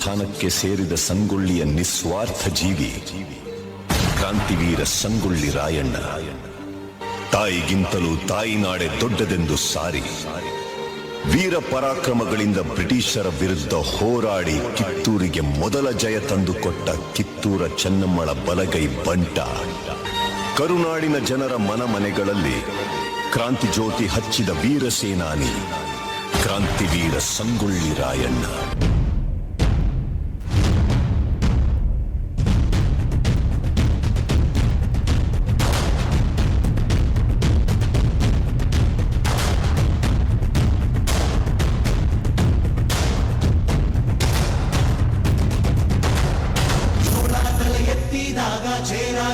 ಸ್ಥಾನಕ್ಕೆ ಸೇರಿದ ಸಂಗೊಳ್ಳಿಯ ನಿಸ್ವಾರ್ಥ ಜೀವಿ ಕ್ರಾಂತಿವೀರ ಸಂಗೊಳ್ಳಿ ರಾಯಣ್ಣ. ತಾಯಿಗಿಂತಲೂ ತಾಯಿನಾಡೆ ದೊಡ್ಡದೆಂದು ಸಾರಿ ವೀರ ಪರಾಕ್ರಮಗಳಿಂದ ಬ್ರಿಟಿಷರ ವಿರುದ್ಧ ಹೋರಾಡಿ ಕಿತ್ತೂರಿಗೆ ಮೊದಲ ಜಯ ತಂದುಕೊಟ್ಟ ಕಿತ್ತೂರ ಚೆನ್ನಮ್ಮಳ ಬಲಗೈ ಬಂಟ. ಕರುನಾಡಿನ ಜನರ ಮನಮನೆಗಳಲ್ಲಿ ಕ್ರಾಂತಿ ಜ್ಯೋತಿ ಹಚ್ಚಿದ ವೀರ ಸೇನಾನಿ ಕ್ರಾಂತಿವೀರ ಸಂಗೊಳ್ಳಿ ರಾಯಣ್ಣ.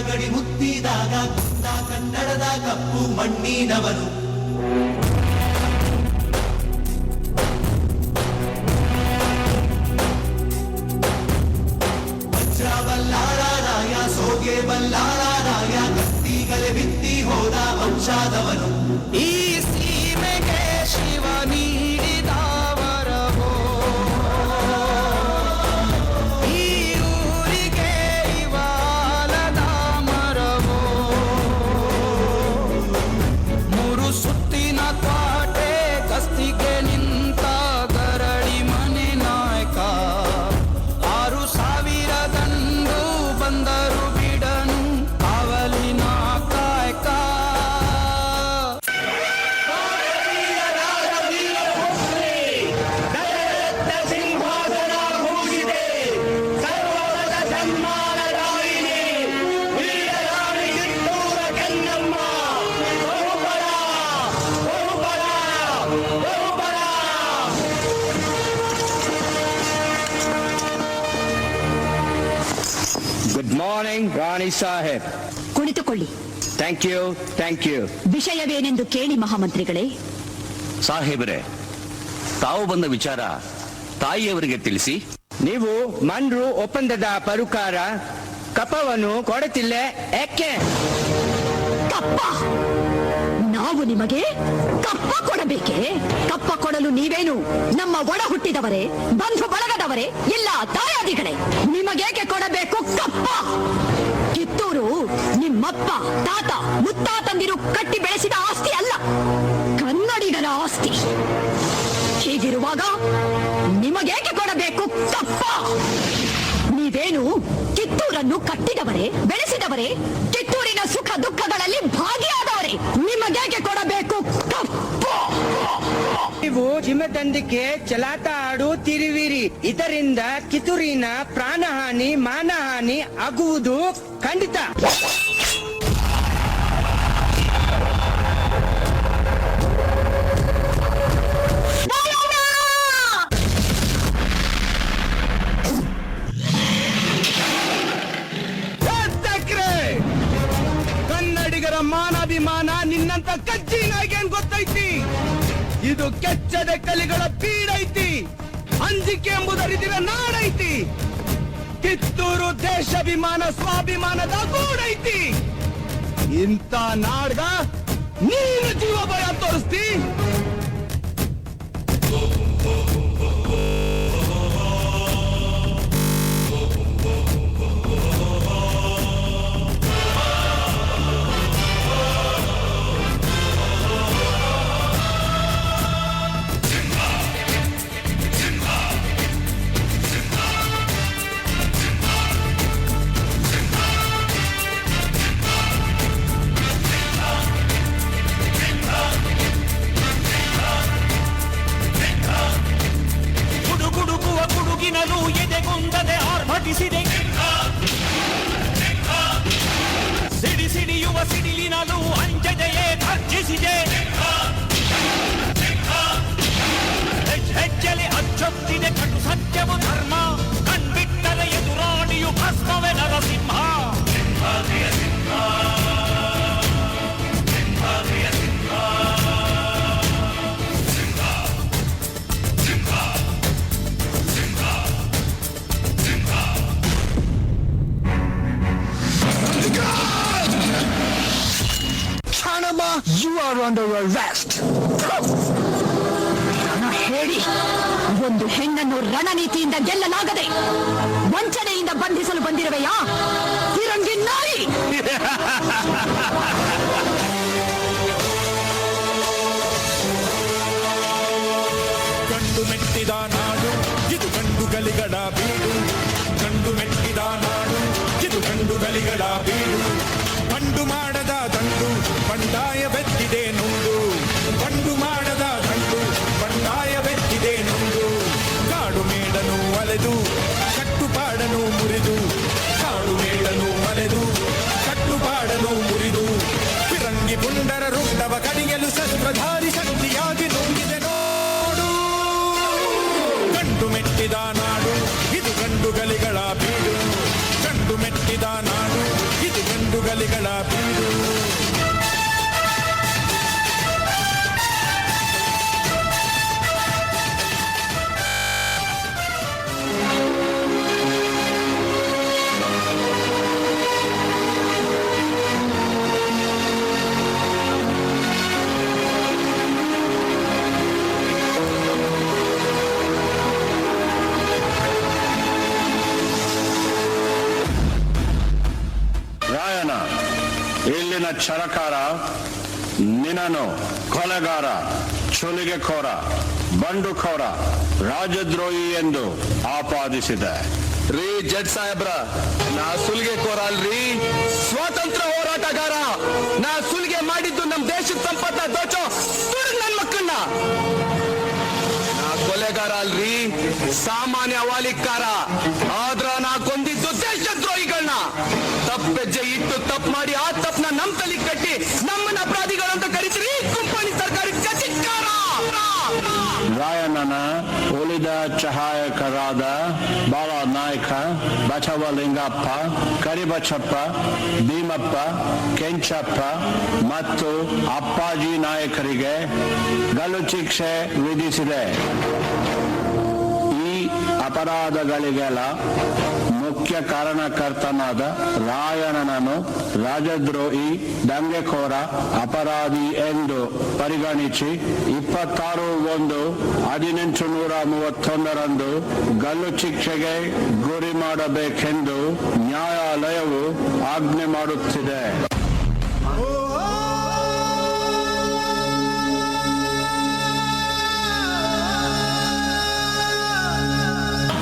ಗಡಿ ಮುತ್ತಿದಾಗ ಕನ್ನಡದ ಕಪ್ಪು ಮಣ್ಣಿನವನು. ವಜ್ರ ಬಲ್ಲಾಳ ರಾಯ, ಸೋಗೆ ಬಲ್ಲಾಳ ರಾಯ, ಕತ್ತಿಗಲೆ ಬಿತ್ತಿ ಹೋದ ವಂಶಾದವನು. ಈ ಸೀಮೆಗೆ ಶಿವ ನೀಡಿದ ವರವೋ, ಈ ಊರಿಗೆ ಇವಾಲದ ಮರವೋ. ಮೂರು ಸುತ್ತಿನ ಕ್ವಾಟೆ ಕಸ್ತಿಗೆ ನಿಂತ ಗರಡಿ ಮನೆ ನಾಯಕ. 6,000 ದಂಡು ಬಂದರು ಬಿಡನು ಕಾವಲಿನ ಕಾಯಕ. ಗುಡ್ ಮಾರ್ನಿಂಗ್ ರಾಣಿ ಸಾಹೇಬ್. ಕುಳಿತುಕೊಳ್ಳಿ. Thank you, thank you. ವಿಷಯವೇನೆಂದು ಕೇಳಿ ಮಹಾಮಂತ್ರಿಗಳೇ. ಸಾಹೇಬರೇ, ತಾವು ಬಂದ ವಿಚಾರ ತಾಯಿಯವರಿಗೆ ತಿಳಿಸಿ. ನೀವು ಮನ್ರು ಒಪ್ಪಂದದ ಪರುಕಾರ ಕಪ್ಪವನ್ನು ಕೊಡುತ್ತಿಲ್ಲ ಯಾಕೆ? ಕಪ್ಪ? ನಾವು ನಿಮಗೆ ಕಪ್ಪ ಕೊಡಬೇಕೆ? ಕಪ್ಪ ಕೊಡಲು ನೀವೇನು ನಮ್ಮ ಒಡ ಹುಟ್ಟಿದವರೇ, ಬಂಧು ಬಳಗದವರೇ, ಇಲ್ಲ ತಾಯಾದಿಗಳೇ? ನಿಮಗೇಕೆ ಕೊಡಬೇಕು ಕಪ್ಪ? ಕಿತ್ತೂರು ನಿಮ್ಮಪ್ಪ, ತಾತ, ಮುತ್ತಾತಂದಿರು ಕಟ್ಟಿ ಬೆಳೆಸಿದ ಆಸ್ತಿ ಅಲ್ಲ, ಕನ್ನಡಿಗರ ಆಸ್ತಿ. ಹೀಗಿರುವಾಗ ನಿಮಗೇಕೆ ಕೊಡಬೇಕು ಕಪ್ಪ? ನೀವೇನು ಕಿತ್ತೂರನ್ನು ಕಟ್ಟಿದವರೇ, ಬೆಳೆಸಿದವರೇ, ಕಿತ್ತೂರಿನ ಸುಖ ದುಃಖಗಳಲ್ಲಿ ಭಾಗಿಯಾದವರೇ. ನಿಮಗೇಕೆ ಕೊಡಬೇಕು ಕಪ್ಪ? ನೀವು ಚಿಮ್ಮದಂದಿಕೆ ಚಲಾಟ ಆಡುತ್ತಿರುವಿರಿ. ಇದರಿಂದ ಕಿತ್ತೂರಿನ ಪ್ರಾಣಹಾನಿ ಮಾನಹಾನಿ ಆಗುವುದು ಖಂಡಿತ. ಕನ್ನಡಿಗರ ಮಾನಾಭಿಮಾನ ನಿನ್ನಂತ ಕಜ್ಜಿನಾಗೇನ್ ಗೊತ್ತೈತಿ? ಇದು ಕೆಚ್ಚದ ಕಲಿಗಳ ಬೀಡೈತಿ. ಅಂಜಿಕೆ ಎಂಬುದರಿದಿರ ನಾಡೈತಿ. ಕಿತ್ತೂರು ದೇಶಾಭಿಮಾನ ಸ್ವಾಭಿಮಾನದ ಗೂಡೈತಿ. ಇಂಥ ನಾಡ್ಗ ನೀನು ಜೀವ ಭಯ ತೋರಿಸ್ತಿ? ಗುಡುಗಿನಲು ಎದೆಗುಂದದೆ ಆರ್ಭಟಿಸಿದೆ. ಸಿಡಿ ಸಿಡಿಯುವ ಸಿಡಿಲಿನಲು ಅಂಜದೆಯೇ ಗರ್ಜಿಸಿದೆ. ಹೆಜ್ಜೆಲೆ ಅಚ್ಚೊತ್ತಿದೆ ಕಟು ಸತ್ಯವು ಧರ್ಮ. ಕಣ್ಬಿಟ್ಟರೆ ಎದುರಾಣಿಯು ಭಸ್ಮವೇ Narasimha. You are under arrest. ಕೇಳಿ, ಒಂದು ಹೆಣ್ಣನ್ನು ರಣನೀತಿಯಿಂದ ಗೆಲ್ಲಲಾಗದೆ ವಂಚನೆಯಿಂದ ಬಂಧಿಸಲು ಬಂದಿರುವೆಯಾ ಫಿರಂಗಿ ನಾಯಿ? ಗಂಡು ಮೆಟ್ಟಿದ ನಾಡು ಇದು ಗಂಡುಗಲಿಗಳ ಬೀಡು. ಗಂಡು ಮೆಟ್ಟಿದ ನಾಡು ಇದು ಗಂಡುಗಲಿಗಳ ಬೀಡು. ಬಂಡು ಮಾಡದ ದಂಡು ಬಂಡಾಯ ಬೆತ್ತಿದೆ ನುಂಡು. ಬಂಡು ಮಾಡದ ದಂಡು ಬಂಡಾಯ ಬೆತ್ತಿದೆ ನುಂಡು. ಕಾಡು ಮೇಡನು ಅಲೆದು ಕಟ್ಟುಪಾಡನು ಮುರಿದು. ಕಾಡು ಮೇಡನು ಅಲೆದು ಕಟ್ಟುಪಾಡನು ಮುರಿದು. ಫಿರಂಗಿ ಪುಂಡರ ರುಂಡವ ಕಡಿಯಲು ಶಸ್ತ್ರಧಾರಿ ಶಕ್ತಿಯಾಗಿ ನುಂಗಿದೆ ನೋಡು. ಗಂಡು ಮೆಟ್ಟಿದ ನಾಡು ಇದು ಗಂಡುಗಲಿಗಳ ಬೀಡು. ಗಂಡು ಮೆಟ್ಟಿದ ನಾಡು ಇದು ಗಂಡುಗಲಿಗಳ ಬೀಡು. ರಾಯನ, ಇಲ್ಲಿನ ಛಲಕಾರ ನಿನ್ನನು ಕೊಲೆಗಾರ, ಚುಲಿಗೆಖೋರ, ಬಂಡುಖೋರ, ರಾಜದ್ರೋಹಿ ಎಂದು ಆಪಾದಿಸಿದೆ. ರೀ ಜಡ್ ಸಾಹೇಬ್ರ, ನಾ ಸುಲಿಗೆ ಕೋರ ಅಲ್ರಿ, ಸ್ವಾತಂತ್ರ್ಯ ಹೋರಾಟಗಾರ. ನಾ ಸುಲಿಗೆ ಮಾಡಿದ್ದು ನಮ್ ದೇಶದ ಸಂಪತ್ತ ದೋಚೋ ನನ್ ಮಕ್ಕಳನ್ನ. ನಾ ಕೊಲೆಗಾರ ಅಲ್ರಿ, ಸಾಮಾನ್ಯ ವಾಲಿಕಾರ. ಆದ್ರ ನಾ ಕೊಂದಿದ್ದು ದೇಶದ್ರೋಹಿಗಳನ್ನ. ತಪ್ಪೆಜ್ಜೆ ಇಟ್ಟು ತಪ್ಪು ಮಾಡಿ ಆ ತಪ್ಪನ ನಮ್ ತಲೆ ಕಟ್ಟಿ ನಮ್ಮನ್ನ ಅಪರಾಧಿಗಳಂತ ಕರಿತೀರಿ ಕುಂಪಣಿ ಸರ್ಕಾರಿ ಕಚಿಕಾರ. ರಾಯಣ್ಣನ ಉಳಿದ ಸಹಾಯಕರಾದ ಬಾಳನಾಯಕ, ಬಸವಲಿಂಗಪ್ಪ, ಕರಿಬಸಪ್ಪ, ಭೀಮಪ್ಪ, ಕೆಂಚಪ್ಪ ಮತ್ತು ಅಪ್ಪಾಜಿ ನಾಯಕರಿಗೆ ಗಲ್ಲು ಶಿಕ್ಷೆ ವಿಧಿಸಿದೆ. ಈ ಅಪರಾಧಗಳಿಗೆಲ್ಲ ಮುಖ್ಯ ಕಾರಣಕರ್ತನಾದ ರಾಯಣ್ಣನನ್ನು ರಾಜದ್ರೋಹಿ, ದಂಗೆಕೋರ, ಅಪರಾಧಿ ಎಂದು ಪರಿಗಣಿಸಿ 26/1/1831 ಗಲ್ಲು ಶಿಕ್ಷೆಗೆ ಗುರಿ ಮಾಡಬೇಕೆಂದು ನ್ಯಾಯಾಲಯವು ಆಜ್ಞೆ ಮಾಡುತ್ತಿದೆ.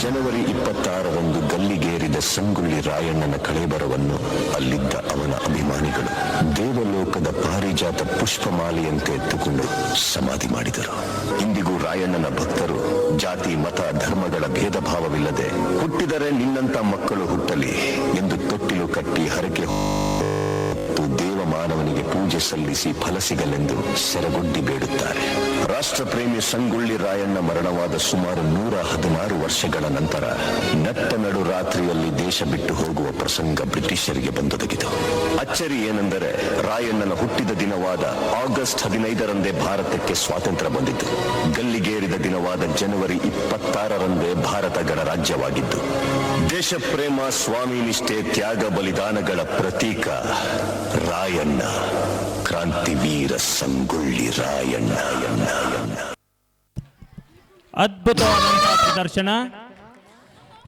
ಜನವರಿ 26ರಂದು ಗಲ್ಲಿಗೇರಿದ ಸಂಗೊಳ್ಳಿ ರಾಯಣ್ಣನ ಕಳೇಬರವನ್ನು ಅಲ್ಲಿದ್ದ ಅವನ ಅಭಿಮಾನಿಗಳು ದೇವಲೋಕದ ಪಾರಿಜಾತ ಪುಷ್ಪಮಾಲೆಯಂತೆ ಎತ್ತುಕೊಂಡು ಸಮಾಧಿ ಮಾಡಿದರು. ಇಂದಿಗೂ ರಾಯಣ್ಣನ ಭಕ್ತರು ಜಾತಿ, ಮತ, ಧರ್ಮಗಳ ಭೇದ ಭಾವವಿಲ್ಲದೆ ಹುಟ್ಟಿದರೆ ನಿನ್ನಂತ ಮಕ್ಕಳು ಹುಟ್ಟಲಿ ಎಂದು ತೊಟ್ಟಿಲು ಕಟ್ಟಿ ಹರಕೆ ದೇವಮಾನವನಿಗೆ ಪೂಜೆ ಸಲ್ಲಿಸಿ ಫಲ ಸಿಗಲೆಂದು ಸೆರಗೊಡ್ಡಿ ಬೇಡುತ್ತಾರೆ. ರಾಷ್ಟ್ರಪ್ರೇಮಿ ಸಂಗೊಳ್ಳಿ ರಾಯಣ್ಣ ಮರಣವಾದ ಸುಮಾರು 116 ವರ್ಷಗಳ ನಂತರ ನಟ್ಟ ನಡು ರಾತ್ರಿಯಲ್ಲಿ ದೇಶ ಬಿಟ್ಟು ಹೋಗುವ ಪ್ರಸಂಗ ಬ್ರಿಟಿಷರಿಗೆ ಬಂದೊದಗಿತು. ಅಚ್ಚರಿ ಏನೆಂದರೆ ರಾಯಣ್ಣನ ಹುಟ್ಟಿದ ದಿನವಾದ ಆಗಸ್ಟ್ 15ರಂದೇ ಭಾರತಕ್ಕೆ ಸ್ವಾತಂತ್ರ್ಯ ಬಂದಿತು. ಗಲ್ಲಿಗೇರಿದ ದಿನವಾದ ಜನವರಿ 26ರಂದೇ ಭಾರತ ಗಣರಾಜ್ಯವಾಗಿದ್ದು, ದೇಶ ಪ್ರೇಮ, ಸ್ವಾಮಿ ನಿಷ್ಠೆ, ತ್ಯಾಗ ಬಲಿದಾನಗಳ ಪ್ರತೀಕ ರಾಯಣ್ಣ, ಕ್ರಾಂತಿವೀರ ಸಂಗೊಳ್ಳಿ ರಾಯಣ್ಣ. ಅದ್ಭುತವಾದಂತಹ ಪ್ರದರ್ಶನ.